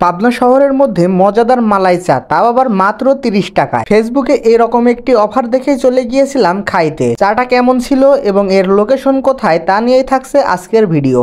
পাবনা শহরের মধ্যে মজাদার মালাই চা, তাও আবার মাত্র 30 টাকায়। ফেসবুকে এরকম একটি অফার দেখে চলে গিয়েছিলাম খাইতে। চাটা কেমন ছিল এবং এর লোকেশন কোথায় তা নিয়েই থাকছে আজকের ভিডিও।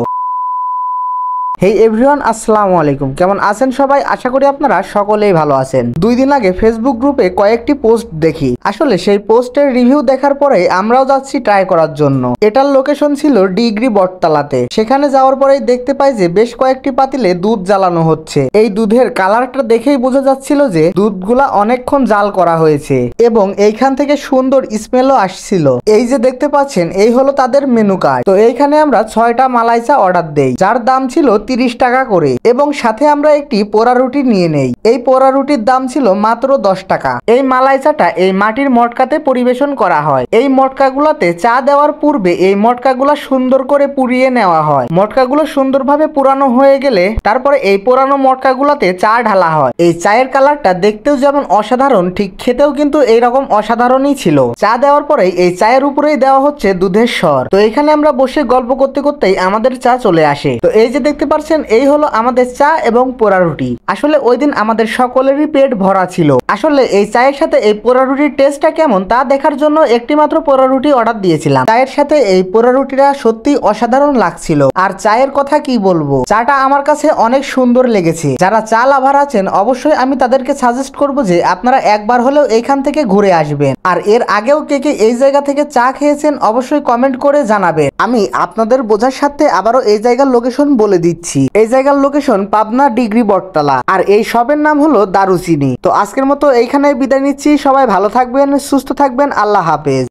হেই এভরিওয়ান, আসসালামু আলাইকুম। কেমন আছেন সবাই? আশা করি আপনারা সকলেই ভালো আছেন। 2 দিন আগে ফেসবুক গ্রুপে কয়েকটি পোস্ট দেখি। আসলে সেই পোস্টের রিভিউ দেখার পরে আমরাও যাচ্ছি ট্রাই করার জন্য। এটার লোকেশন ছিল ডিগ্রি বটতলাতে। সেখানে যাওয়ার পরেই দেখতে পাই যে বেশ কয়েকটি পাতিলে দুধ জ্বালানো হচ্ছে। এই দুধের কালারটা দেখেই বোঝা যাচ্ছিল যে দুধগুলা অনেকক্ষণ জাল করা হয়েছে এবং এইখান থেকে সুন্দর স্মেলও আসছিল। এই যে দেখতে পাচ্ছেন, এই হলো তাদের মেনু কার্ড। তো এইখানে আমরা 6টা মালাই চা অর্ডার দেই, যার দাম ছিল 30 টাকা করে, এবং সাথে আমরা একটি পোড়া রুটি নিয়ে নেই। এই পোড়া রুটির দাম ছিল মাত্র 10 টাকা। এই মালাই চাটা এই মাটির মটকাতে পরিবেশন করা হয়। এই মটকাগুলোতে চা দেওয়ার পূর্বে এই মটকাগুলো সুন্দর করে পুড়িয়ে নেওয়া হয়। মটকাগুলো সুন্দরভাবে পুরানো হয়ে গেলে তারপরে এই পুরানো মটকাগুলোতে চা ঢালা হয়। এই চায়ের কালারটা দেখতেও যেমন অসাধারণ, ঠিক খেতেও কিন্তু এইরকম অসাধারণই ছিল। চা দেওয়ার পরে এই চায়ের উপরেই দেওয়া হচ্ছে দুধের স্বর। তো এখানে আমরা বসে গল্প করতে করতেই আমাদের চা চলে আসে। তো এই যে দেখতে পাচ্ছেন, এই হলো আমাদের চা এবং পোড়া রুটি। আসলে ওই দিন আমাদের সকলেরই পেট ভরা ছিল। আসলে এই চায়ের সাথে এই পোড়া রুটির টেস্টটা কেমন তা দেখার জন্য একটি মাত্র পোড়া রুটি অর্ডার দিয়েছিলাম। চায়ের সাথে এই পোড়া রুটিটা সত্যি অসাধারণ লাগছিল। আর চায়ের কথা কি বলবো, চাটা আমার কাছে অনেক সুন্দর লেগেছে। যারা চা লাভার আছেন অবশ্যই আমি তাদেরকে সাজেস্ট করব যে আপনারা একবার হলেও এইখান থেকে ঘুরে আসবেন। আর এর আগেও কে কে এই জায়গা থেকে চা খেয়েছেন অবশ্যই কমেন্ট করে জানাবেন। আমি আপনাদের বোঝার সাথে আবারও এই জায়গার লোকেশন বলে দিচ্ছি। এই জায়গার লোকেশন পাবনা ডিগ্রি বটতলা, আর এই শপের নাম হলো দারুচিনি। তো আজকের মতো এইখানে বিদায় নিচ্ছি। সবাই ভালো থাকবেন, সুস্থ থাকবেন। আল্লাহ হাফেজ।